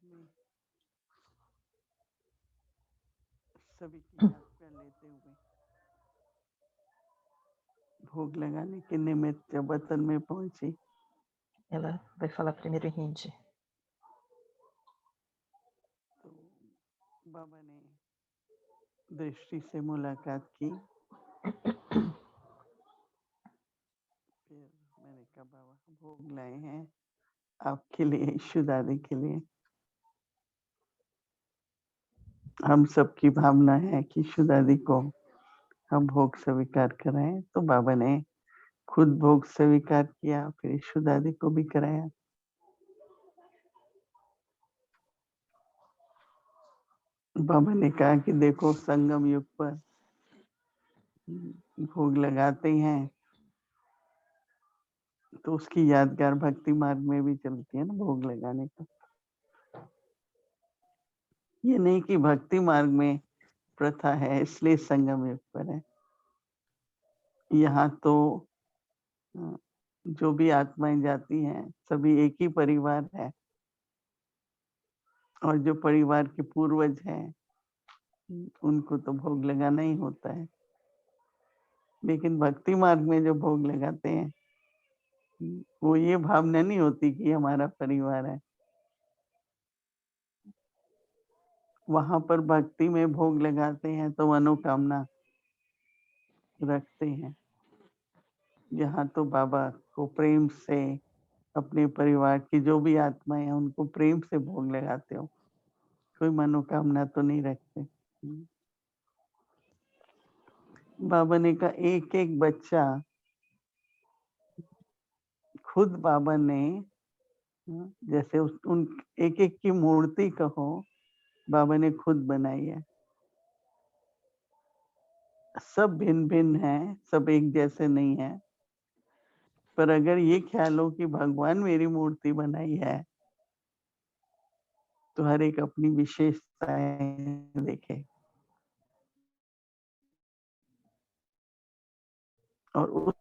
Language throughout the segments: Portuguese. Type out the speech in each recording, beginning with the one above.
में सभी की याद कर लेते हुए भोग लगाने के निमित्त जब वतन में पहुंची, ela vai falar primeiro em hindi. तो बाबा ने दृष्टि से मुलाकात की। फिर मैंने कहा बाबा भोग लाए हैं आपके लिए, ईशु दादी के लिए। हम सबकी भावना है कि ईशु दादी को हम भोग स्वीकार कराएं, तो बाबा ने खुद भोग स्वीकार किया, फिर ईशु दादी को भी कराया। बाबा ने कहा कि देखो संगम युग पर भोग लगाते हैं तो उसकी यादगार भक्ति मार्ग में भी चलती है ना भोग लगाने का। ये नहीं कि भक्ति मार्ग में प्रथा है इसलिए संगम युग पर है। यहाँ तो जो भी आत्माएं जाती हैं सभी एक ही परिवार है, और जो परिवार के पूर्वज हैं उनको तो भोग लगाना ही होता है। लेकिन भक्ति मार्ग में जो भोग लगाते हैं वो ये भावना नहीं होती कि हमारा परिवार है। वहां पर भक्ति में भोग लगाते हैं तो मनोकामना रखते हैं। यहाँ तो बाबा को प्रेम से अपने परिवार की जो भी आत्माएं हैं उनको प्रेम से भोग लगाते हो, कोई मनोकामना तो नहीं रखते। बाबा ने कहा एक एक बच्चा खुद बाबा ने जैसे उन एक एक की मूर्ति कहो बाबा ने खुद बनाई है। सब भिन्न भिन्न हैं, सब एक जैसे नहीं है, पर अगर ये ख्याल हो कि भगवान मेरी मूर्ति बनाई है तो हर एक अपनी विशेषताएं देखे और उस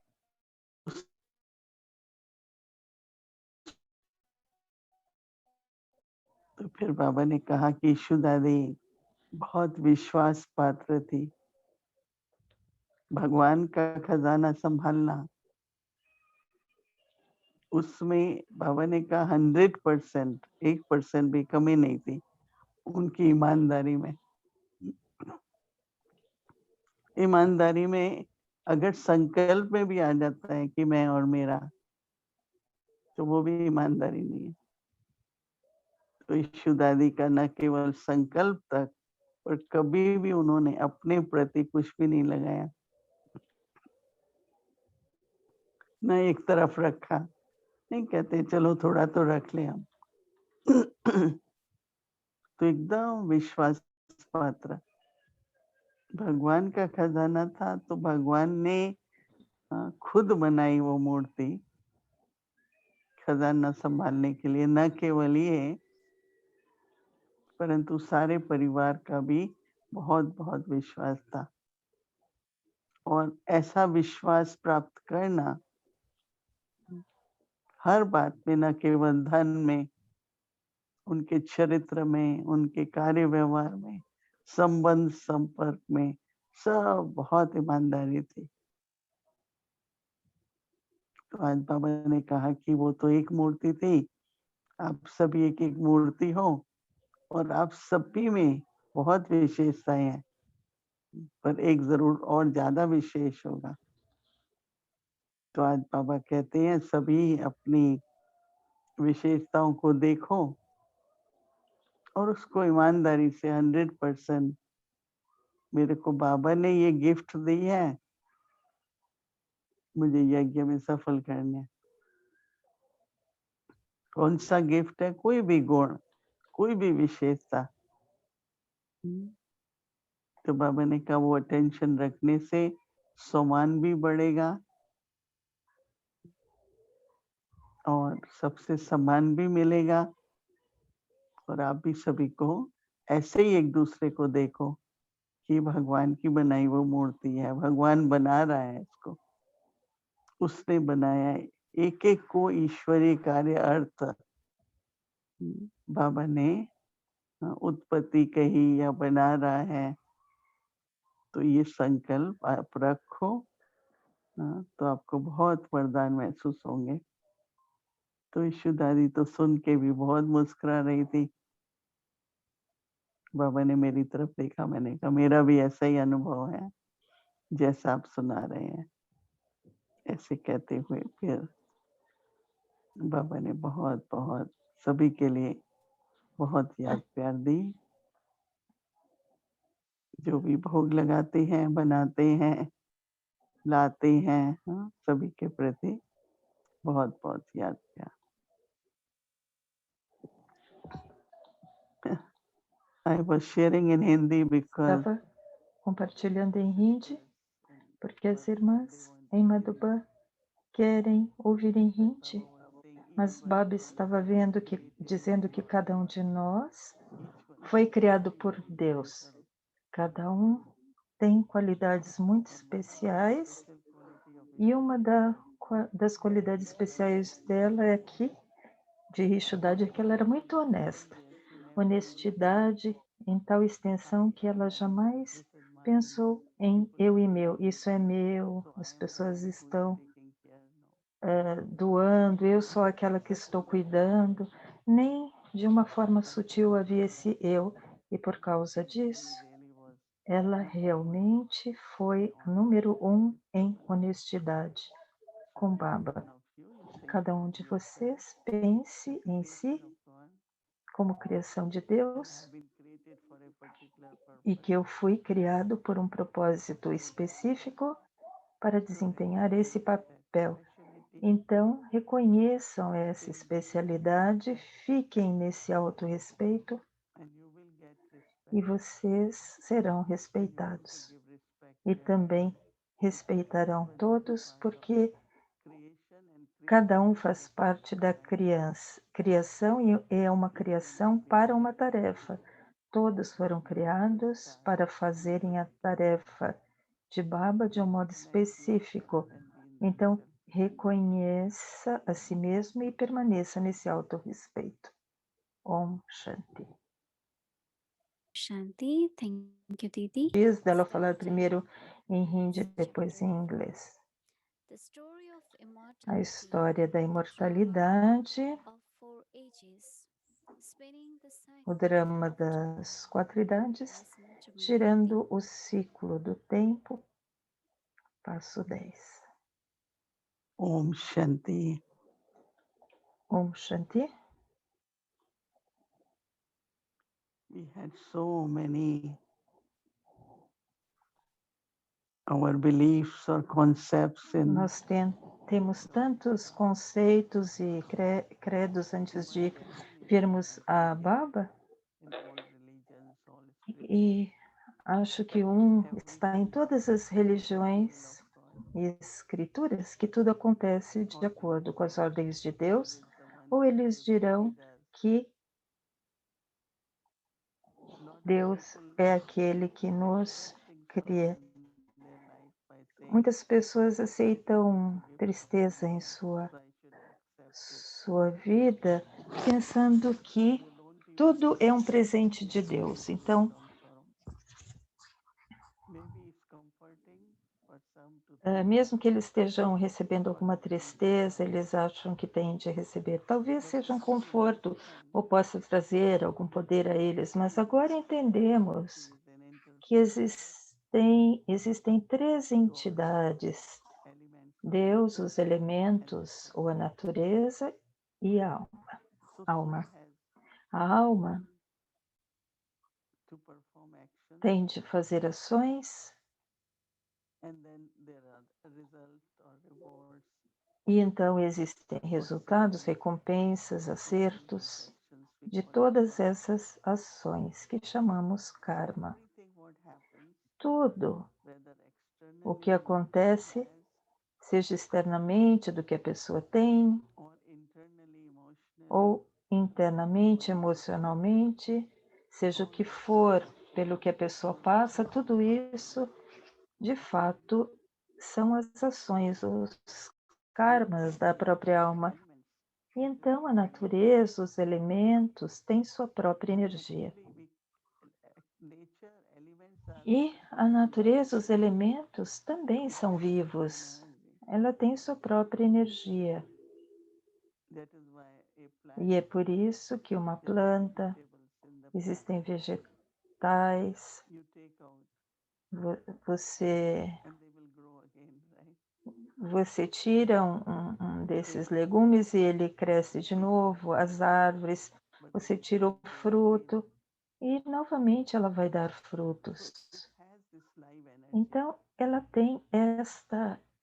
तो फिर बाबा ने कहा कि ईशु दादी बहुत विश्वास पात्र थी। भगवान का खजाना संभालना, उसमें बाबा ने कहा 100%, 1% भी कमी नहीं थी उनकी ईमानदारी में। ईमानदारी में अगर संकल्प में भी आ जाता है कि मैं और मेरा, तो वो भी ईमानदारी नहीं है। तो ईशु दादी का न केवल संकल्प तक, और कभी भी उन्होंने अपने प्रति कुछ भी नहीं लगाया, न एक तरफ रखा। नहीं कहते चलो थोड़ा तो रख ले हम। तो एकदम विश्वास पात्र। भगवान का खजाना था तो भगवान ने खुद बनाई वो मूर्ति खजाना संभालने के लिए। न केवल ये परंतु सारे परिवार का भी बहुत बहुत विश्वास था। और ऐसा विश्वास प्राप्त करना हर बात में, न केवल धन में, उनके चरित्र में, उनके कार्य व्यवहार में, संबंध संपर्क में, सब बहुत ईमानदारी थी। तो आज बाबा ने कहा कि वो तो एक मूर्ति थी, आप सभी एक एक मूर्ति हो और आप सभी में बहुत विशेषताएं हैं, पर एक जरूर और ज्यादा विशेष होगा। तो आज बाबा कहते हैं सभी अपनी विशेषताओं को देखो और उसको ईमानदारी से 100%, मेरे को बाबा ने ये गिफ्ट दी है, मुझे यज्ञ में सफल करने। कौन सा गिफ्ट है? कोई भी गुण, कोई भी विशेषता। तो बाबा ने कहा वो अटेंशन रखने से सम्मान भी बढ़ेगा और सबसे सम्मान भी मिलेगा, और आप भी सभी को ऐसे ही एक दूसरे को देखो कि भगवान की बनाई वो मूर्ति है, भगवान बना रहा है इसको, उसने बनाया है। एक एक को ईश्वरीय कार्य अर्थ बाबा ने उत्पत्ति कही या बना रहा है, तो ये संकल्प आप रखो, तो आपको बहुत वरदान महसूस होंगे। तो ईशु दादी तो सुन के भी बहुत मुस्कुरा रही थी। बाबा ने मेरी तरफ देखा, मैंने कहा मेरा भी ऐसा ही अनुभव है जैसा आप सुना रहे हैं। ऐसे कहते हुए फिर बाबा ने बहुत सभी के लिए बहुत याद प्यार दी। जो भी भोग लगाते हैं, बनाते हैं, लाते हैं, सभी के प्रति बहुत याद प्यार। I was sharing in Hindi because Estava compartilhando em hindi, porque as irmãs em Madhubã querem ouvir em hindi, mas Baba estava dizendo que cada um de nós foi criado por Deus. Cada um tem qualidades muito especiais e uma das qualidades especiais dela é de Rishodadi, é que ela era muito honesta. Honestidade em tal extensão que ela jamais pensou em eu e meu. Isso é meu, as pessoas estão doando, eu sou aquela que estou cuidando. Nem de uma forma sutil havia esse eu. E por causa disso, ela realmente foi a número 1 em honestidade com Baba. Cada um de vocês pense em si como criação de Deus e que eu fui criado por um propósito específico para desempenhar esse papel. Então, reconheçam essa especialidade, fiquem nesse autorrespeito e vocês serão respeitados. E também respeitarão todos, porque cada um faz parte da criação e é uma criação para uma tarefa. Todos foram criados para fazerem a tarefa de Baba de um modo específico. Então, reconheça a si mesmo e permaneça nesse autorrespeito. Om Shanti. Shanti, thank you, Didi. Diz dela falar primeiro em hindi, depois em inglês. A história da imortalidade, o drama das 4 idades, girando o ciclo do tempo, passo 10. Om Shanti. Om Shanti. We had so many our beliefs or concepts in Nós temos tantos conceitos e credos antes de virmos a Baba, e acho que está em todas as religiões e escrituras, que tudo acontece de acordo com as ordens de Deus, ou eles dirão que Deus é aquele que nos cria. Muitas pessoas aceitam tristeza em sua vida, pensando que tudo é um presente de Deus. Então, mesmo que eles estejam recebendo alguma tristeza, eles acham que têm de receber. Talvez seja um conforto ou possa trazer algum poder a eles, mas agora entendemos que existem 3 entidades: Deus, os elementos ou a natureza e a alma. A alma tem de fazer ações e então existem resultados, recompensas, acertos de todas essas ações que chamamos karma. Tudo o que acontece, seja externamente do que a pessoa tem, ou internamente, emocionalmente, seja o que for pelo que a pessoa passa, tudo isso, de fato, são as ações, os karmas da própria alma. E então a natureza, os elementos, têm sua própria energia. E a natureza, os elementos também são vivos. Ela tem sua própria energia. E é por isso que uma planta, existem vegetais, você tira um desses legumes e ele cresce de novo, as árvores, você tira o fruto e novamente ela vai dar frutos. Então,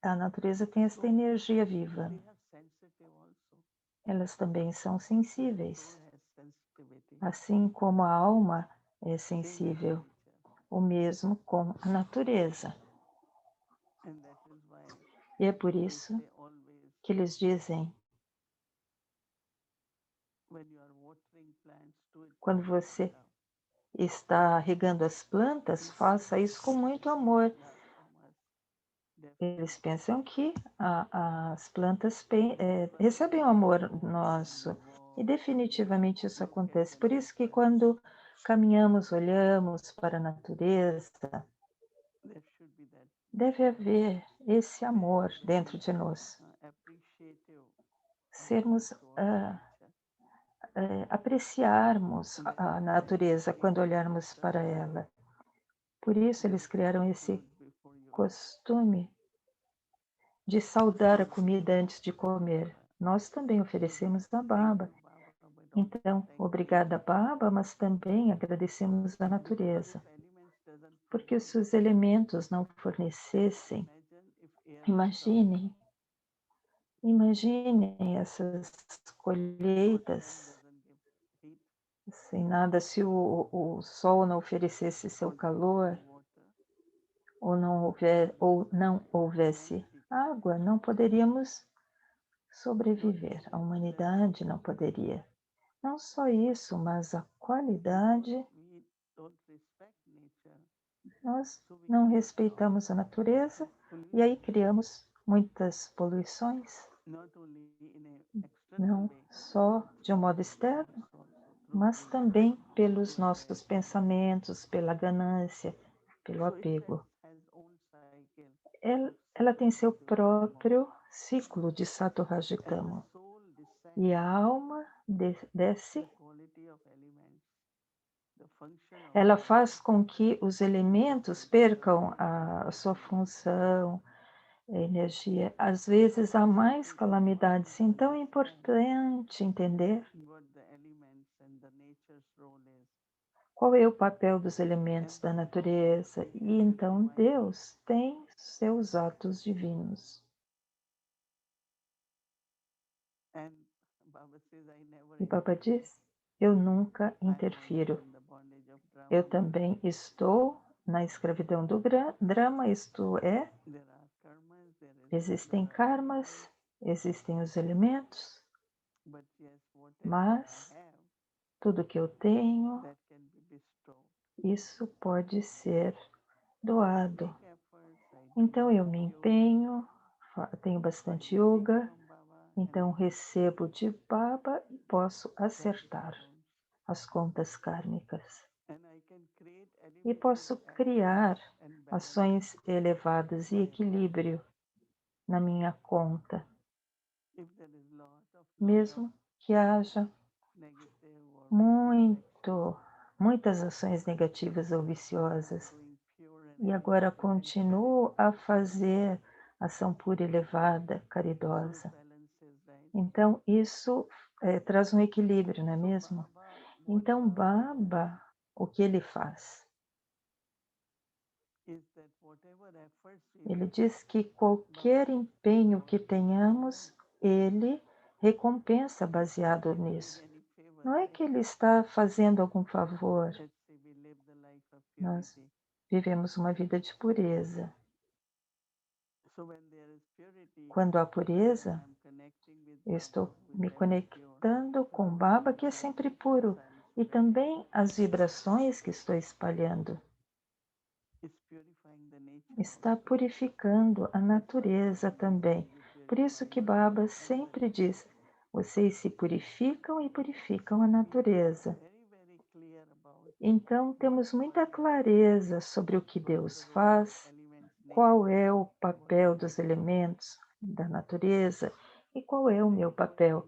a natureza tem esta energia viva. Elas também são sensíveis, assim como a alma é sensível, o mesmo com a natureza. E é por isso que eles dizem, quando você está regando as plantas, faça isso com muito amor. Eles pensam que as plantas recebem o amor nosso. E definitivamente isso acontece. Por isso que quando caminhamos, olhamos para a natureza, deve haver esse amor dentro de nós. Apreciarmos a natureza quando olharmos para ela. Por isso eles criaram esse costume de saudar a comida antes de comer. Nós também oferecemos a Baba. Então, obrigada, Baba, mas também agradecemos a natureza. Porque se os elementos não fornecessem, imaginem essas colheitas sem nada, se o sol não oferecesse seu calor, ou não houvesse água, não poderíamos sobreviver. A humanidade não poderia. Não só isso, mas a qualidade. Nós não respeitamos a natureza e aí criamos muitas poluições, não só de um modo externo, mas também pelos nossos pensamentos, pela ganância, pelo apego. Ela tem seu próprio ciclo de Satorajitama. E a alma desce, ela faz com que os elementos percam a sua função, a energia. Às vezes há mais calamidades, então é importante entender qual é o papel dos elementos da natureza. E então Deus tem seus atos divinos. E Baba diz, eu nunca interfiro. Eu também estou na escravidão do drama, isto é, existem karmas, existem os elementos, mas tudo que eu tenho, isso pode ser doado. Então eu me empenho, tenho bastante yoga, então recebo de Baba e posso acertar as contas kármicas. E posso criar ações elevadas e equilíbrio na minha conta, mesmo que haja muitas ações negativas ou viciosas. E agora continuo a fazer ação pura, elevada, caridosa. Então, isso traz um equilíbrio, não é mesmo? Então, Baba, o que ele faz? Ele diz que qualquer empenho que tenhamos, ele recompensa baseado nisso. Não é que ele está fazendo algum favor. Nós vivemos uma vida de pureza. Quando há pureza, eu estou me conectando com Baba, que é sempre puro, e também as vibrações que estou espalhando. Está purificando a natureza também. Por isso que Baba sempre diz, vocês se purificam e purificam a natureza. Então, temos muita clareza sobre o que Deus faz, qual é o papel dos elementos da natureza e qual é o meu papel.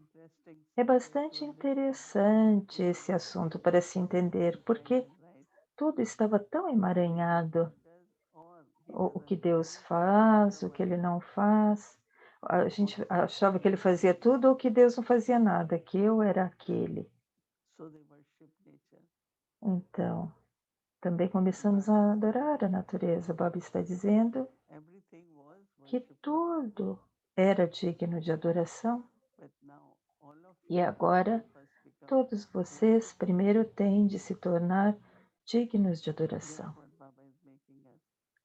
É bastante interessante esse assunto para se entender, porque tudo estava tão emaranhado. O que Deus faz, o que ele não faz. A gente achava que ele fazia tudo ou que Deus não fazia nada, que eu era aquele. Então, também começamos a adorar a natureza. Bob está dizendo que tudo era digno de adoração. E agora, todos vocês primeiro têm de se tornar dignos de adoração.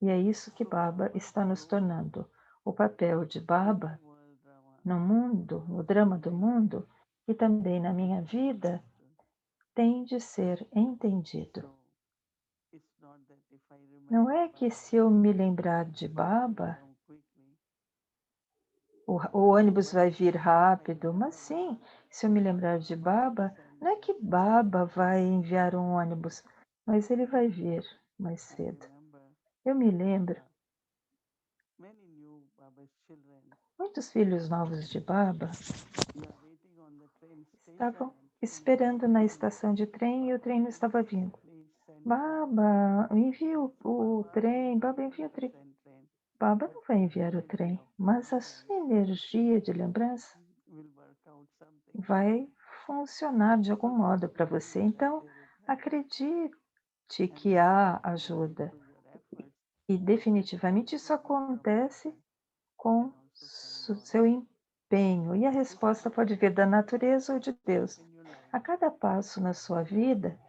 E é isso que Baba está nos tornando. O papel de Baba no mundo, no drama do mundo, e também na minha vida, tem de ser entendido. Não é que se eu me lembrar de Baba, o ônibus vai vir rápido, mas sim, se eu me lembrar de Baba, não é que Baba vai enviar um ônibus, mas ele vai vir mais cedo. Eu me lembro, muitos filhos novos de Baba estavam esperando na estação de trem e o trem não estava vindo. Baba, envia o trem, Baba, envia o trem. Baba não vai enviar o trem, mas a sua energia de lembrança vai funcionar de algum modo para você. Então, acredite que há ajuda. E definitivamente isso acontece com seu empenho. E a resposta pode vir da natureza ou de Deus. A cada passo na sua vida,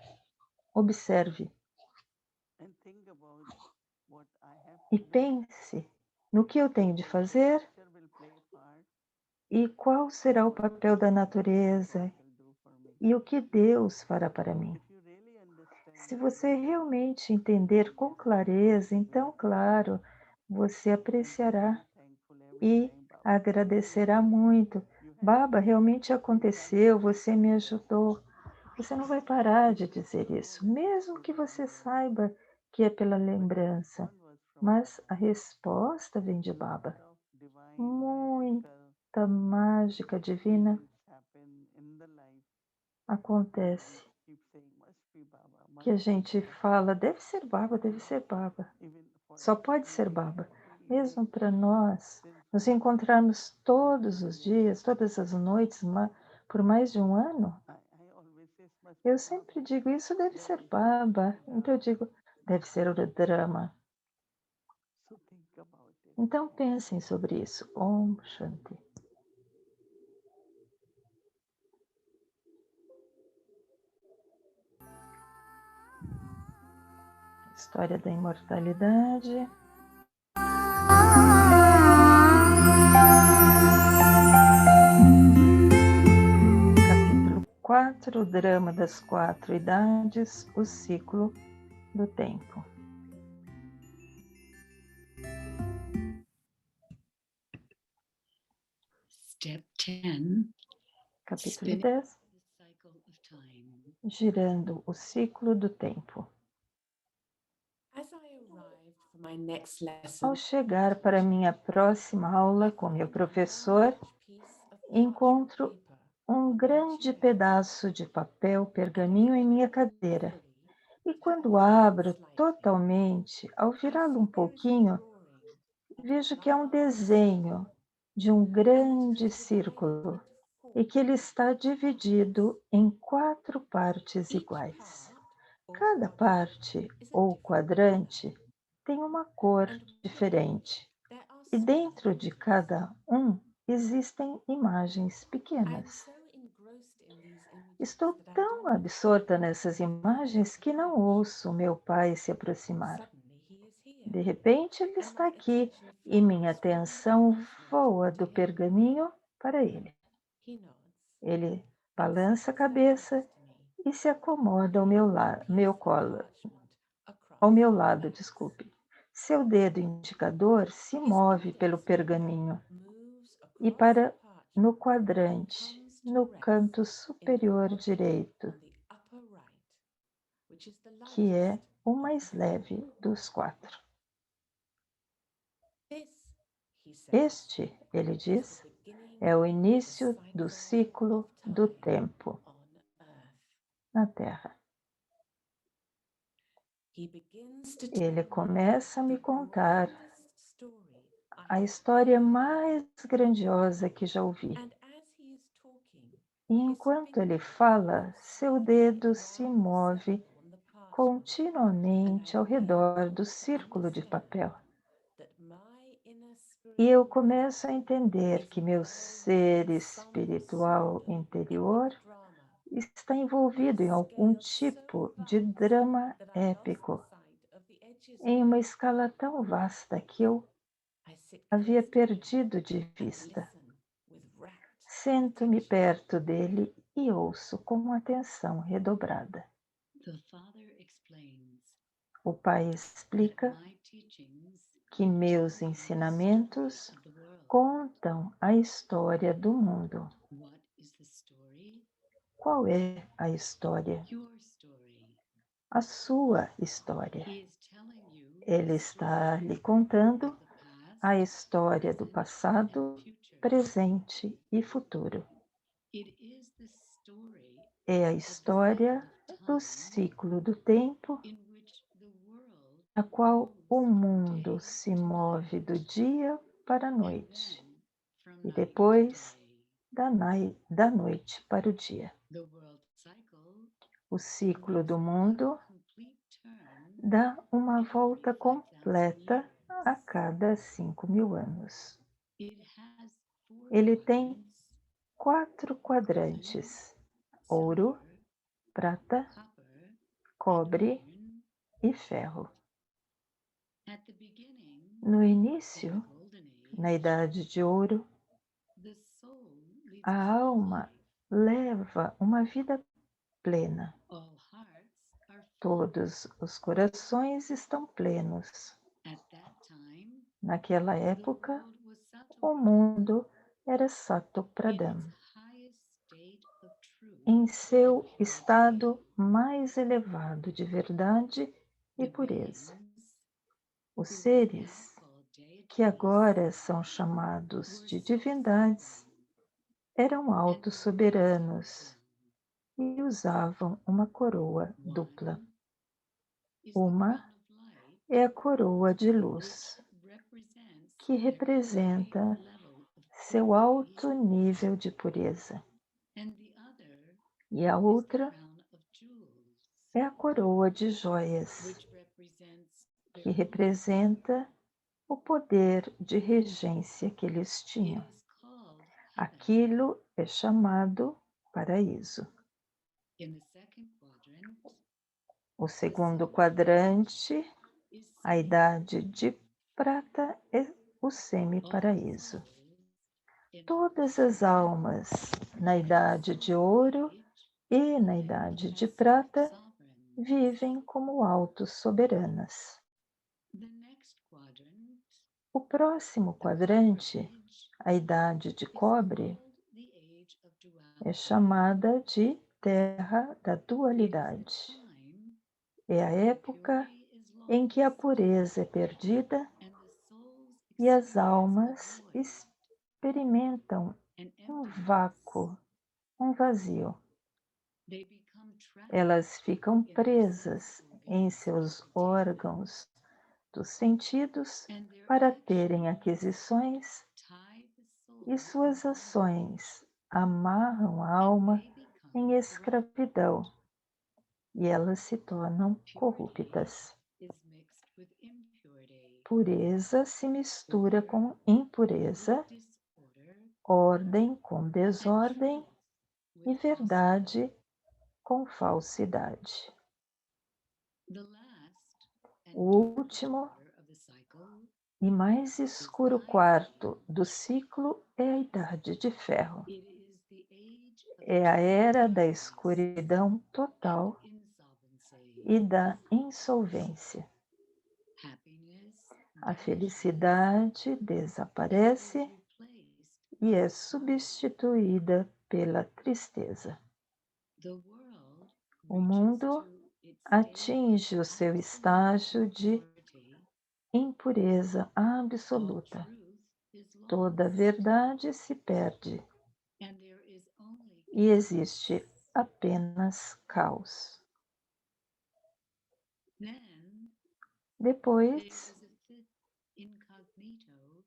observe e pense no que eu tenho de fazer e qual será o papel da natureza e o que Deus fará para mim. Se você realmente entender com clareza, então, claro, você apreciará e agradecerá muito. Baba, realmente aconteceu, você me ajudou. Você não vai parar de dizer isso, mesmo que você saiba que é pela lembrança. Mas a resposta vem de Baba. Muita mágica divina acontece. Que a gente fala, deve ser Baba, deve ser Baba. Só pode ser Baba. Mesmo para nós nos encontrarmos todos os dias, todas as noites, por mais de um ano, eu sempre digo, isso deve ser Baba. Então eu digo, deve ser o drama. Então pensem sobre isso. Om Shanti. História da imortalidade. Capítulo 4, o drama das 4 idades, o ciclo do tempo. Step 10. Capítulo 10. Girando o ciclo do tempo. Ao chegar para minha próxima aula com meu professor, encontro um grande pedaço de papel pergaminho em minha cadeira. E quando abro totalmente, ao virá-lo um pouquinho, vejo que é um desenho de um grande círculo e que ele está dividido em 4 partes iguais. Cada parte ou quadrante tem uma cor diferente e dentro de cada um existem imagens pequenas. Estou tão absorta nessas imagens que não ouço meu pai se aproximar. De repente, ele está aqui e minha atenção voa do pergaminho para ele. Ele balança a cabeça e se acomoda ao meu lado, desculpe. Seu dedo indicador se move pelo pergaminho e para no quadrante, no canto superior direito. que é o mais leve dos 4. Este, ele diz, é o início do ciclo do tempo na Terra. Ele começa a me contar a história mais grandiosa que já ouvi. E enquanto ele fala, seu dedo se move continuamente ao redor do círculo de papel. E eu começo a entender que meu ser espiritual interior está envolvido em algum tipo de drama épico, em uma escala tão vasta que eu havia perdido de vista. Sento-me perto dele e ouço com atenção redobrada. The Father explains O Pai explica my teachings que meus ensinamentos of the world. contam a história do mundo. What is the story? Qual é a história? Your story. A sua história. He is telling you Ele the está story lhe contando of the past, a história do present, passado, and future. presente e futuro. It is the story É a of the história cycle of do time ciclo do tempo, in which the world a qual o moves from mundo day se to move night, do dia para a and noite, then from e night depois to day. da noite para o dia. The world cycle O ciclo makes do one mundo complete turn dá uma volta every 5,000 completa years. a cada 5.000 anos. It has 4 Ele tem quadrants: 4 quadrantes: ouro, silver, prata, copper, cobre and iron. e ferro. At the beginning, No in início, the golden na age, idade de ouro, the soul leads a a full alma life. leva uma vida plena. All hearts are full. Todos os corações estão plenos. At that time, Naquela the época, world was o Sattva mundo era in Satopradam, its highest state of truth em seu and purity. estado mais elevado de verdade e The pureza. beings Os who we seres, now call que deities agora são chamados were de so divindades, sovereign eram and autossoberanos crowned. e usavam uma coroa dupla. One is the Uma crown of light, é a coroa de luz, which represents que their representa high level of seu purity, alto nível de pureza, and the other e a is the outra crown of jewels, é a coroa de joias, which represents que their representa o poder de regência que eles It tinham. is called heaven. Aquilo é chamado paraíso. In the second quadrant, O segundo quadrante, is a idade de prata, é o semi-paraíso. souls in Todas as almas na idade de ouro e na idade de prata sovereign. vivem como auto-soberanas. The next quadrant, O próximo the copper quadrante, age, a idade de is cobre, called the age of é duality. chamada de terra da It is dualidade. the time É a when época purity is em que a lost pureza é perdida and the souls e as experience a almas void, experimentam an um emptiness. vácuo, um vazio. They become trapped Elas ficam in their presas sense em organs seus to obtain órgãos dos sentidos and their para terem actions aquisições, tie the soul e suas in ações amarram a bondage, and alma they become em escravidão, corrupt. e elas se tornam Purity corruptas. is mixed with impurity. Pureza se mistura com impureza, With disorder ordem com and desordem truth e with verdade falsehood. com falsidade. The last and O darkest último quarter of the cycle e mais escuro quarto do ciclo é a idade de ferro. it is the age of É a era da darkness escuridão and total insolvency. e da insolvência. Happiness A vanishes felicidade and is desaparece replaced e by é sorrow. substituída pela tristeza. The world O reaches mundo to its atinge o seu estágio de impureza absoluta. Toda verdade se perde e existe apenas caos. Depois,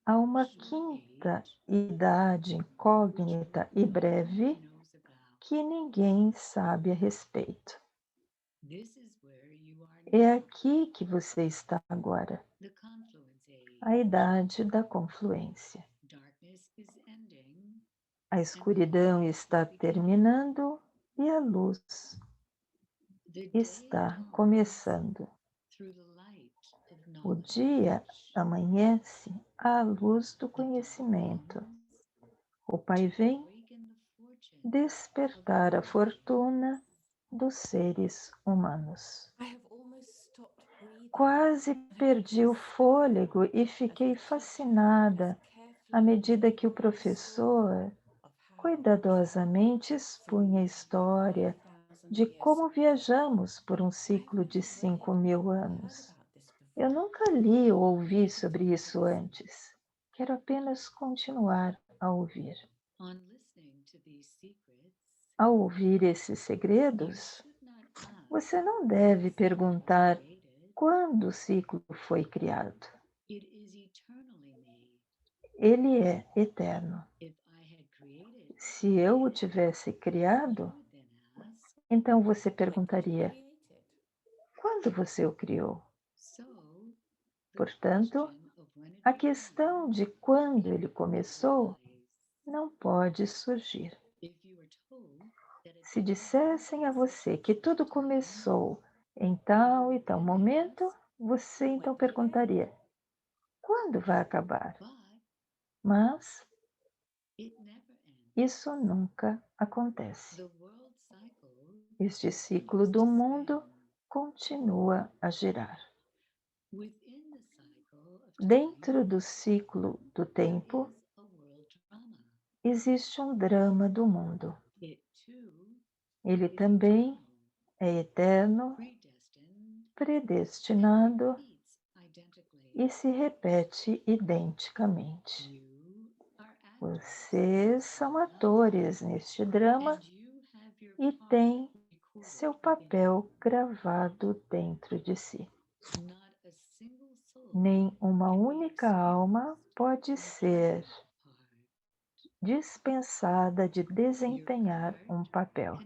há uma quinta idade incógnita e breve que ninguém sabe a respeito. É aqui que você está agora, a idade da confluência. A escuridão está terminando e a luz está começando. O dia amanhece à luz do conhecimento. O Pai vem despertar a fortuna dos seres humanos. Quase perdi o fôlego e fiquei fascinada à medida que o professor cuidadosamente expunha a história de como viajamos por um ciclo de 5.000 anos. Eu nunca li ou ouvi sobre isso antes. Quero apenas continuar a ouvir. Ao ouvir esses segredos, você não deve perguntar quando o ciclo foi criado. Ele é eterno. Se eu o tivesse criado, então você perguntaria: quando você o criou? Portanto, a questão de quando ele começou não pode surgir. Se dissessem a você que tudo começou em tal e tal momento, você então perguntaria: quando vai acabar? Mas isso nunca acontece. Este ciclo do mundo continua a girar. Dentro do ciclo do tempo, existe um drama do mundo. Ele também é eterno, predestinado e se repete identicamente. Vocês são atores neste drama e têm seu papel gravado dentro de si. Nem uma única alma pode ser dispensada de desempenhar um papel.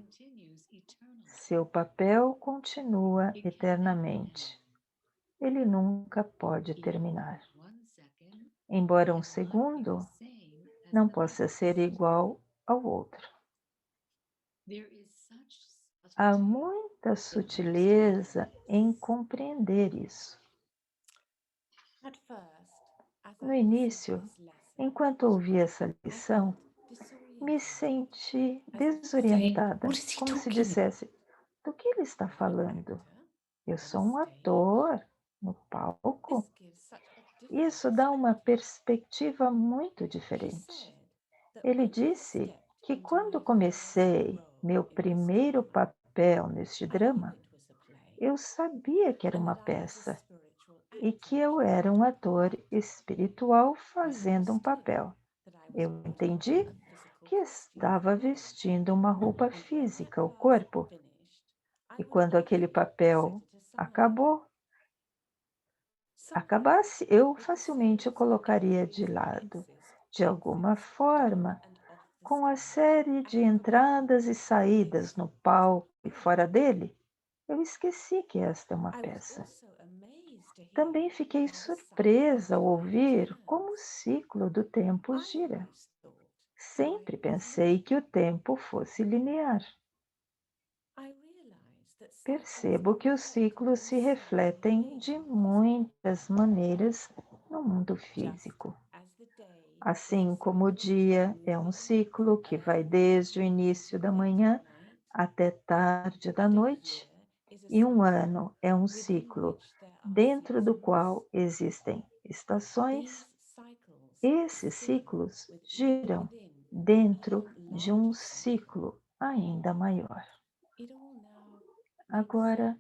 Seu papel continua eternamente. Ele nunca pode terminar. Embora um segundo não possa ser igual ao outro. Há muita sutileza em compreender isso. No início, enquanto ouvi essa lição, me senti desorientada, como se dissesse: do que ele está falando? Eu sou um ator no palco? Isso dá uma perspectiva muito diferente. Ele disse que quando comecei meu primeiro papel neste drama, eu sabia que era uma peça e que eu era um ator espiritual fazendo um papel. Eu entendi que estava vestindo uma roupa física, o corpo, e quando aquele papel acabasse, eu facilmente o colocaria de lado. De alguma forma, com a série de entradas e saídas no palco e fora dele, eu esqueci que esta é uma peça. Também fiquei surpresa ao ouvir como o ciclo do tempo gira. Sempre pensei que o tempo fosse linear. Percebo que os ciclos se refletem de muitas maneiras no mundo físico. Assim como o dia é um ciclo que vai desde o início da manhã até tarde da noite, e um ano é um ciclo dentro do qual existem estações, esses ciclos giram dentro de um ciclo ainda maior. Agora,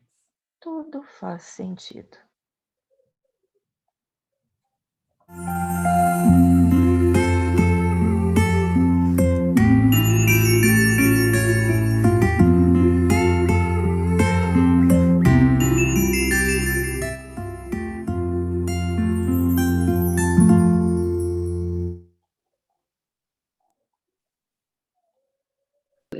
tudo faz sentido.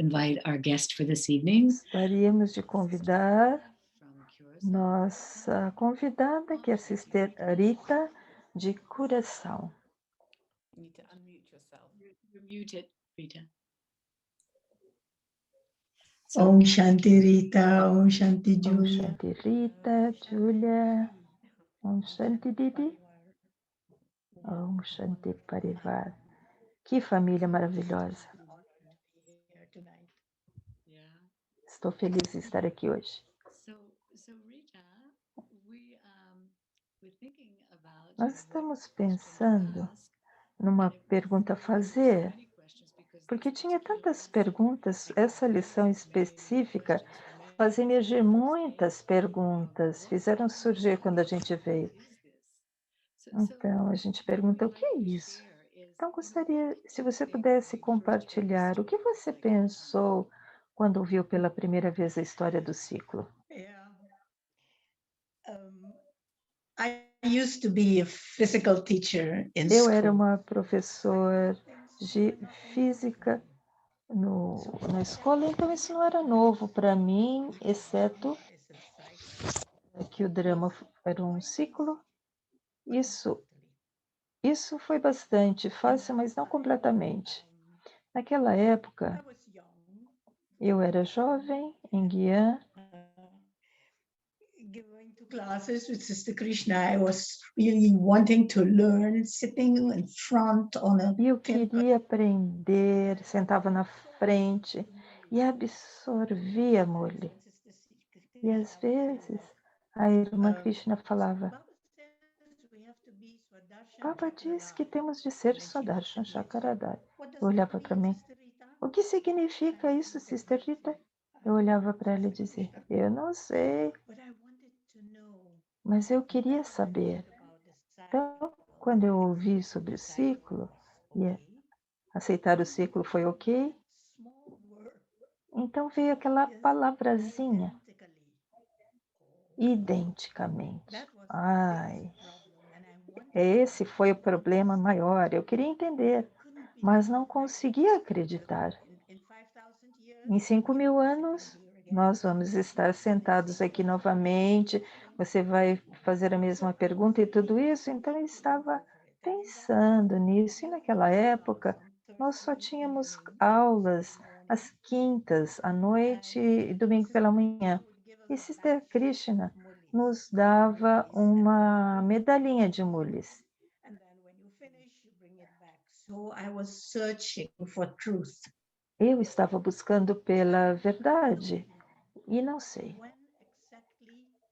Invite our guest for this evening, Gostaríamos de convidar from Curaçao. nossa convidada, que é a Sister Rita, de Curaçao. You need to unmute yourself. You're muted, Rita. Om Shanti Rita, Om Shanti Om Julia. Shanti Rita, Julia, Om Shanti Didi, Om Shanti Parivar. Que família maravilhosa. Here tonight. Yeah. Estou feliz de estar aqui hoje. So Rita, we're thinking about Nós what estamos question to pensando ask, numa and pergunta a there were so fazer, many questions because porque this tinha particular tantas lesson perguntas. Essa lição específica faz emergir muitas perguntas, fizeram surgir quando a gente veio. Então, a gente pergunta, o que é isso? Então, gostaria, se você pudesse compartilhar, o que você pensou quando ouviu pela primeira vez a história do ciclo? Yeah. I used to be a physical teacher in Eu era school. uma professora de física na escola, então isso não era novo para mim, exceto que o drama era um ciclo. Isso foi bastante fácil, mas não completamente. Naquela época, I was young, eu era jovem em Guiana, going to classes with Sister Krishna. I was really wanting to learn, sitting in front on a e eu queria aprender, sentava na frente e absorvia Murli. E às vezes a irmã Krishna falava, Baba diz que temos de ser Swadarshana Chakradari. Eu olhava para mim, o que significa isso, Sister Rita? Eu olhava para ela e dizia, eu não sei, mas eu queria saber. Então, quando eu ouvi sobre o ciclo, e aceitar o ciclo foi ok, então veio aquela palavrazinha, identicamente. Ai, esse foi o problema maior. Eu queria entender, mas não conseguia acreditar. Em 5.000 anos, nós vamos estar sentados aqui novamente, você vai fazer a mesma pergunta e tudo isso. Então, eu estava pensando nisso. E naquela época, nós só tínhamos aulas às quintas à noite e domingo pela manhã. E Sister Krishna nos dava uma medalhinha de mules. So I was searching for truth. Eu estava buscando pela verdade e não sei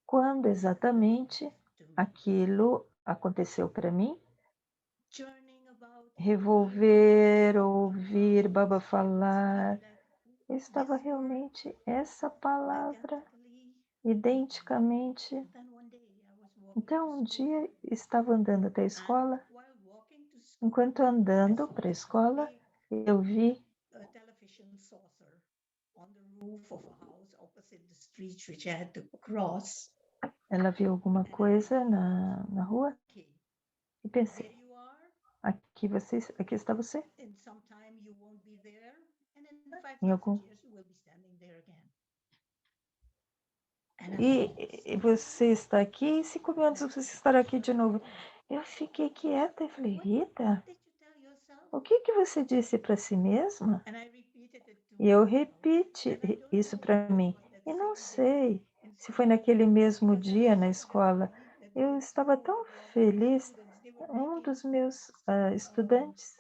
quando exatamente aquilo aconteceu para mim. Revolver, ouvir Baba falar, estava realmente essa palavra identicamente. Então, um dia estava andando até a escola. Enquanto andando para a escola, eu vi ela viu alguma coisa na rua e pensei, aqui está você. Em algum... E você está aqui, em 5 anos você estará aqui de novo. Eu fiquei quieta e falei, Rita, o que você disse para si mesma? E eu repeti isso para mim. E não sei se foi naquele mesmo dia na escola. Eu estava tão feliz. Um dos meus estudantes,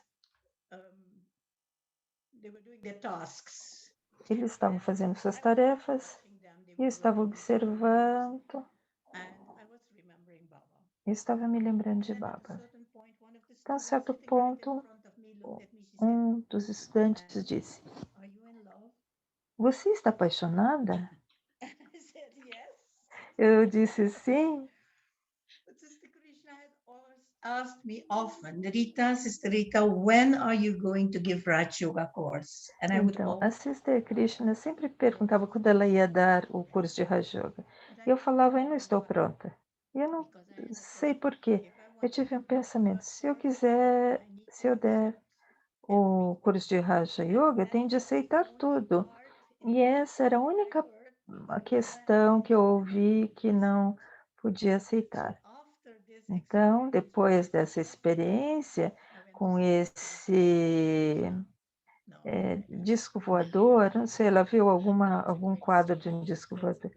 eles estavam fazendo suas tarefas e eu estava observando. Eu estava me lembrando de Baba. Então, a certo ponto, um dos estudantes disse, você está apaixonada? Eu disse sim. But Sister Krishna had always asked me often, Rita, Sister Rita, when are you going to give Raj Yoga course? And I would Então, a always Sister Krishna sempre perguntava quando ela ia dar o curso de Raja Yoga. E eu falava, eu não estou pronta. E eu não sei por quê. Eu tive um pensamento, se eu der o curso de Raja Yoga, eu tenho de aceitar tudo. E essa era a única questão que eu ouvi que não podia aceitar. Então, depois dessa experiência com esse disco voador, não sei, ela viu algum quadro de um disco voador.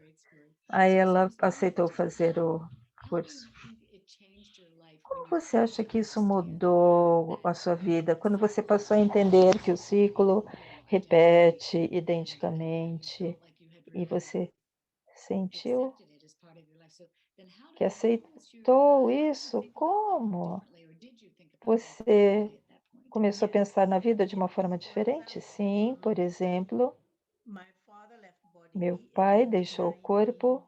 Aí ela aceitou fazer o curso. Como você acha que isso mudou a sua vida quando você passou a entender que o ciclo repete identicamente e você sentiu que aceitou isso? Como você começou a pensar na vida de uma forma diferente? Sim, por exemplo, meu pai deixou o corpo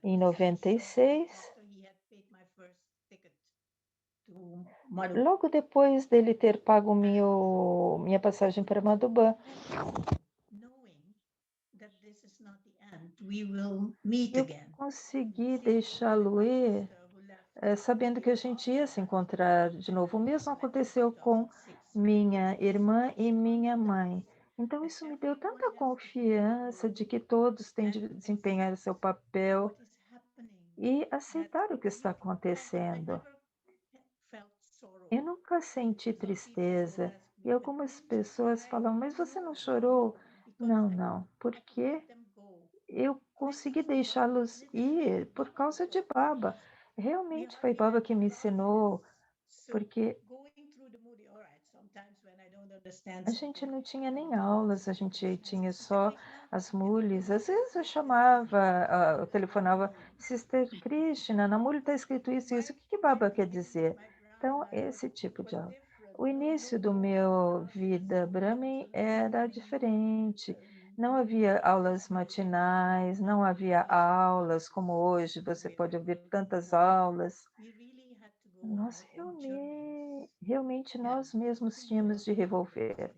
em 96, logo depois dele ter pago minha passagem para Madubã. Eu consegui deixá-lo ir, sabendo que a gente ia se encontrar de novo. O mesmo aconteceu com minha irmã e minha mãe. Então, isso me deu tanta confiança de que todos têm de desempenhar seu papel e aceitar o que está acontecendo. Eu nunca senti tristeza. E algumas pessoas falam, mas você não chorou? Não, porque eu consegui deixá-los ir por causa de Baba. Realmente foi Baba que me ensinou, porque a gente não tinha nem aulas, a gente tinha só as mules. Às vezes eu chamava, eu telefonava, Sister Krishna, na mule está escrito isso e isso, o que Baba quer dizer? Então, esse tipo de aula. O início do meu vida Brahmin era diferente. Não havia aulas matinais, não havia aulas como hoje, você pode ouvir tantas aulas. Nós realmente nós mesmos tínhamos de revolver.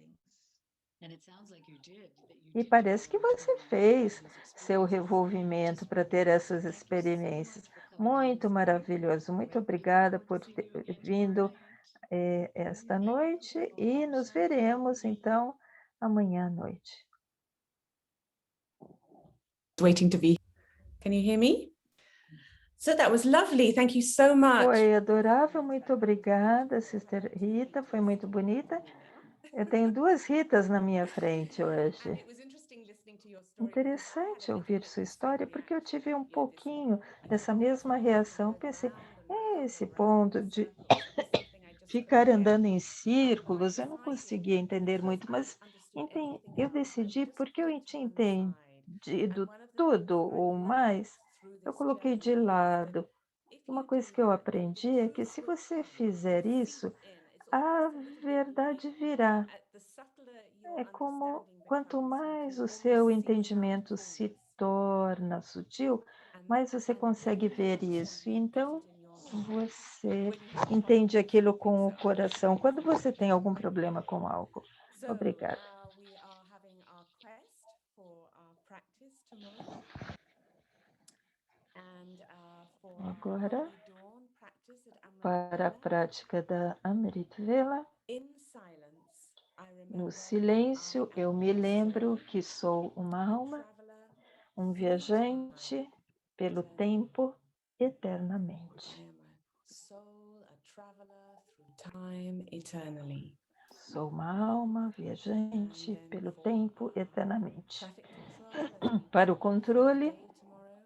E parece que você fez seu revolvimento para ter essas experiências. Muito maravilhoso. Muito obrigada por ter vindo esta noite e nos veremos então amanhã à noite. Waiting to be. Can you hear me? So that was lovely. Thank you so much. Foi adorável, muito obrigada, Sister Rita, foi muito bonita. Eu tenho duas Ritas na minha frente hoje. Interessante ouvir sua história, porque eu tive um pouquinho dessa mesma reação. Pensei, esse ponto de ficar andando em círculos, eu não conseguia entender muito, mas eu decidi, porque eu tinha entendido tudo ou mais, eu coloquei de lado. Uma coisa que eu aprendi é que se você fizer isso, a verdade virá. É como quanto mais o seu entendimento se torna sutil, mais você consegue ver isso. Então, você entende aquilo com o coração. Quando você tem algum problema com algo. Obrigada. We are having our quest for our practice tomorrow. And for our Agora, Holy Dawn practice at para a Amrit prática da Amrit Vela, in silence, I remember no silêncio, I eu am me a lembro soul, que sou uma a alma, traveler um through viajante time, pelo eternally. tempo I eternamente. am a soul, a traveler through time eternally. Sou uma alma viajante pelo tempo eternamente. Traffic control, as we Para o travel through the controle, day tomorrow,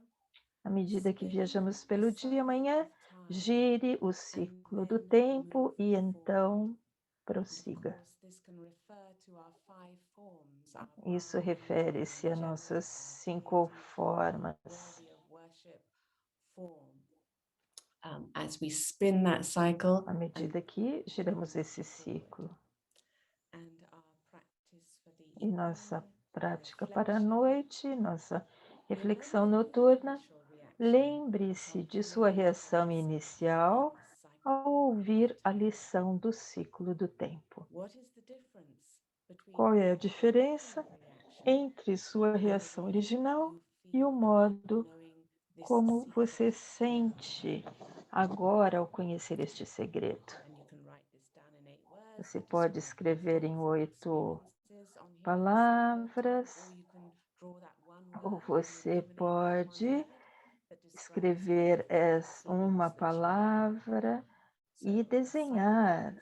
à medida que spin viajamos the pelo dia, amanhã, cycle of time, gire o and ciclo then do tempo move e então forward. Of prossiga. course, this can refer to our 5 forms, our Isso Brahma, refere-se a Vajrayana, nossas our 5 deity formas. worthy of worship form. As we spin that cycle, À medida que giramos esse ciclo. and our practice for the E nossa evening, prática para a reflection, noite, nossa Reflexão noturna. Lembre-se de sua reação inicial ao ouvir a lição do ciclo do tempo. Qual é a diferença entre sua reação original e o modo como você sente agora ao conhecer este segredo? Você pode escrever em 8 palavras, ou você pode escrever uma palavra e desenhar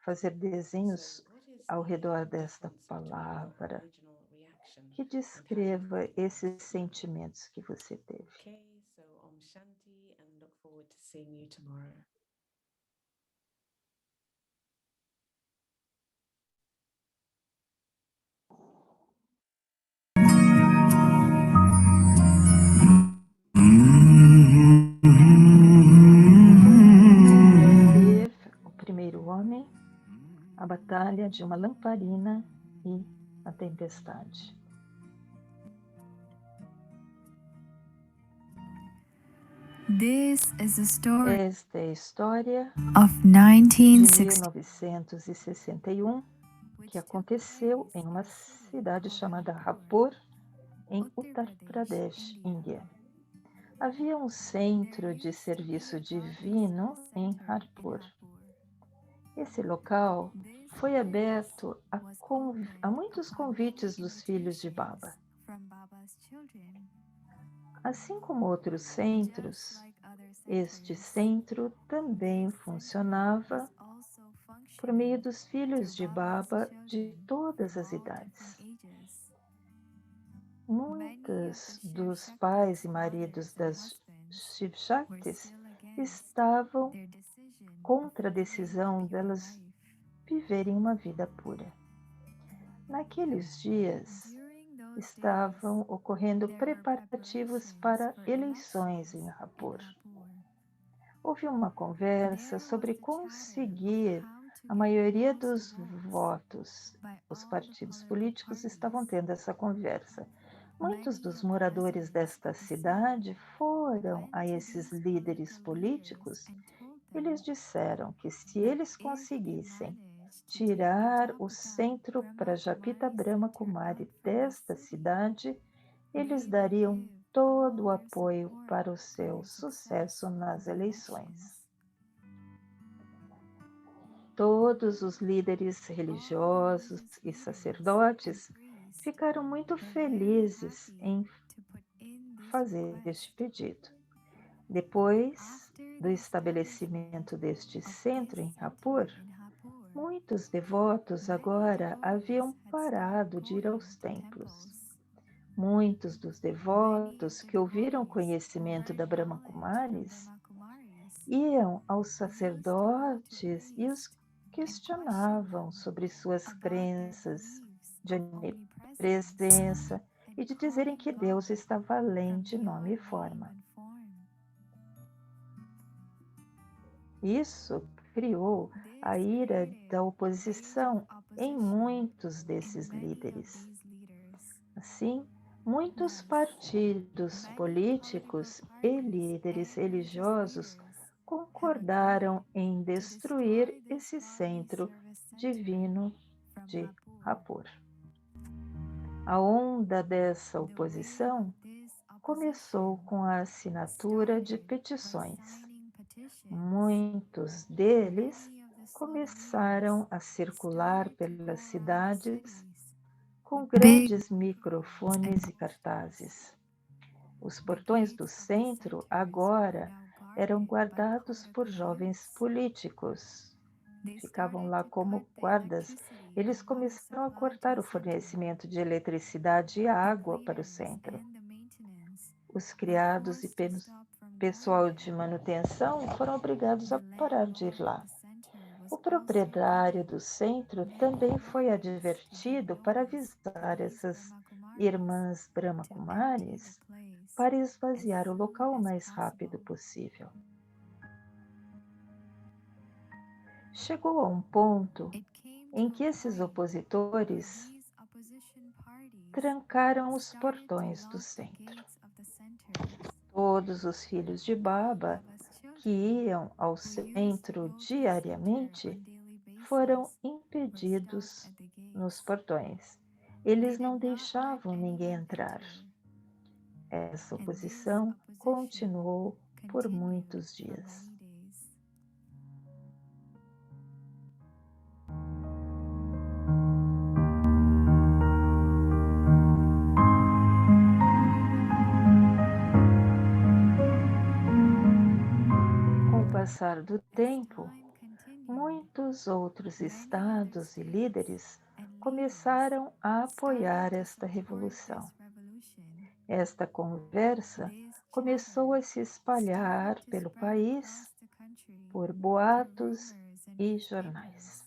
fazer desenhos ao redor desta palavra que descreva esses sentimentos que você teve. Okay, so Om Shanti and look forward to seeing you tomorrow. Teve o primeiro homem, a batalha de uma lamparina e a tempestade. This is a story Esta é a história of de 1960, 1961, que aconteceu em uma cidade chamada Raipur, em Uttar Pradesh, Índia. Havia um centro de serviço divino em Raipur. Esse local foi aberto a muitos convites dos filhos de Baba. Assim como outros centros, este centro também funcionava por meio dos filhos de Baba de todas as idades. Muitos dos pais e maridos das Shiv Shaktis estavam contra a decisão delas viverem uma vida pura. Naqueles dias, estavam ocorrendo preparativos para eleições em Raipur. Houve uma conversa sobre conseguir a maioria dos votos. Os partidos políticos estavam tendo essa conversa. Muitos dos moradores desta cidade foram a esses líderes políticos e lhes disseram que se eles conseguissem tirar o centro Prajapita Brahma Kumari desta cidade, eles dariam todo o apoio para o seu sucesso nas eleições. Todos os líderes religiosos e sacerdotes ficaram muito felizes em fazer este pedido. Depois do estabelecimento deste centro em Raipur, muitos devotos agora haviam parado de ir aos templos. Muitos dos devotos que ouviram o conhecimento da Brahma Kumaris iam aos sacerdotes e os questionavam sobre suas crenças de onipresença e de dizerem que Deus estava além de nome e forma. Isso criou a ira da oposição em muitos desses líderes. Assim, muitos partidos políticos e líderes religiosos concordaram em destruir esse centro divino de Raipur. A onda dessa oposição começou com a assinatura de petições. Muitos deles começaram a circular pelas cidades com grandes microfones e cartazes. Os portões do centro agora eram guardados por jovens políticos. Ficavam lá como guardas. Eles começaram a cortar o fornecimento de eletricidade e água para o centro. Os criados e pessoal de manutenção foram obrigados a parar de ir lá. O proprietário do centro também foi advertido para avisar essas irmãs Brahma Kumaris para esvaziar o local o mais rápido possível. Chegou a um ponto em que esses opositores trancaram os portões do centro. Todos os filhos de Baba que iam ao centro diariamente foram impedidos nos portões. Eles não deixavam ninguém entrar. Essa oposição continuou por muitos dias. Com o passar do tempo, muitos outros estados e líderes começaram a apoiar esta revolução. Esta conversa começou a se espalhar pelo país por boatos e jornais.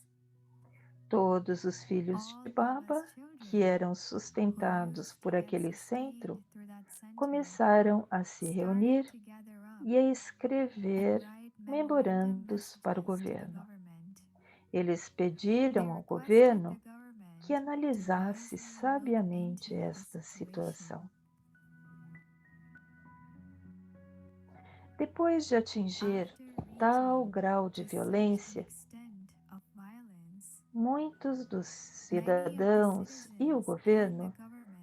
Todos os filhos de Baba, que eram sustentados por aquele centro, começaram a se reunir e a escrever memorandos para o governo. Eles pediram ao governo que analisasse sabiamente esta situação. Depois de atingir tal grau de violência, muitos dos cidadãos e o governo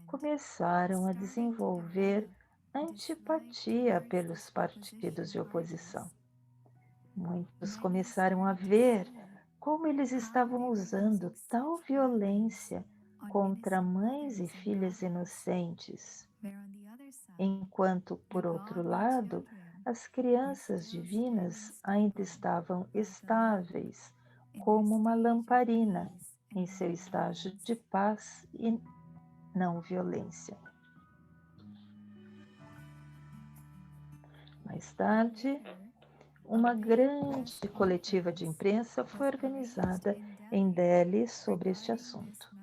começaram a desenvolver antipatia pelos partidos de oposição. Muitos começaram a ver como eles estavam usando tal violência contra mães e filhas inocentes, enquanto, por outro lado, as crianças divinas ainda estavam estáveis, como uma lamparina, em seu estágio de paz e não violência. Mais tarde, uma grande coletiva de imprensa foi organizada em Delhi sobre este assunto.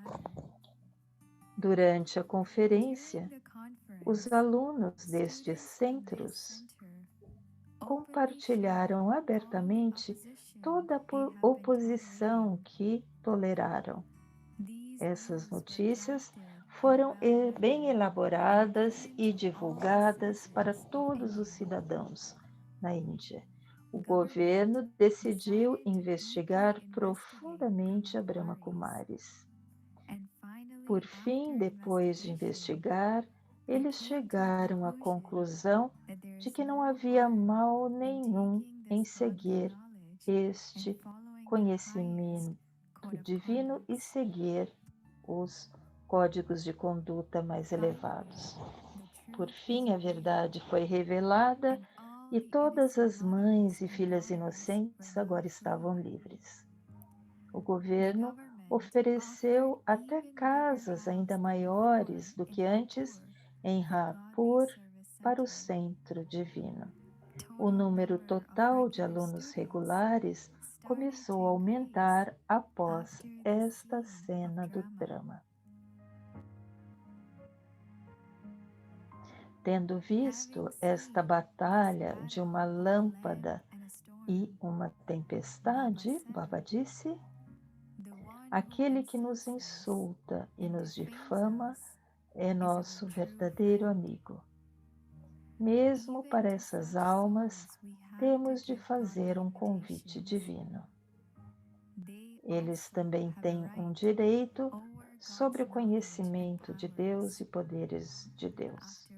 Durante a conferência, os alunos destes centros compartilharam abertamente toda a oposição que toleraram. Essas notícias foram bem elaboradas e divulgadas para todos os cidadãos na Índia. O governo decidiu investigar profundamente a Brahma Kumaris. Por fim, depois de investigar, eles chegaram à conclusão de que não havia mal nenhum em seguir este conhecimento divino e seguir os códigos de conduta mais elevados. Por fim, a verdade foi revelada e todas as mães e filhas inocentes agora estavam livres. O governo ofereceu até casas ainda maiores do que antes em Raipur para o centro divino. O número total de alunos regulares começou a aumentar após esta cena do drama. Tendo visto esta batalha de uma lâmpada e uma tempestade, Baba disse: aquele que nos insulta e nos difama é nosso verdadeiro amigo. Mesmo para essas almas, temos de fazer um convite divino. Eles também têm um direito sobre o conhecimento de Deus e poderes de Deus.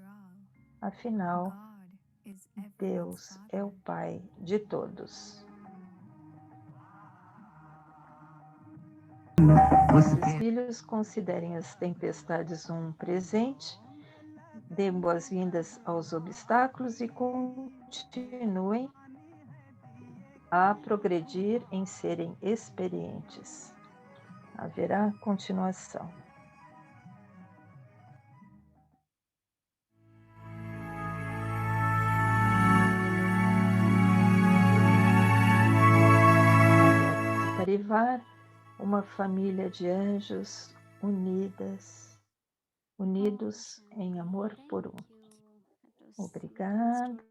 Afinal, Deus é o Pai de todos. Os filhos considerem as tempestades um presente, deem boas-vindas aos obstáculos e continuem a progredir em serem experientes. Haverá continuação. Parivar, uma família de anjos unidos em amor por um. Obrigada.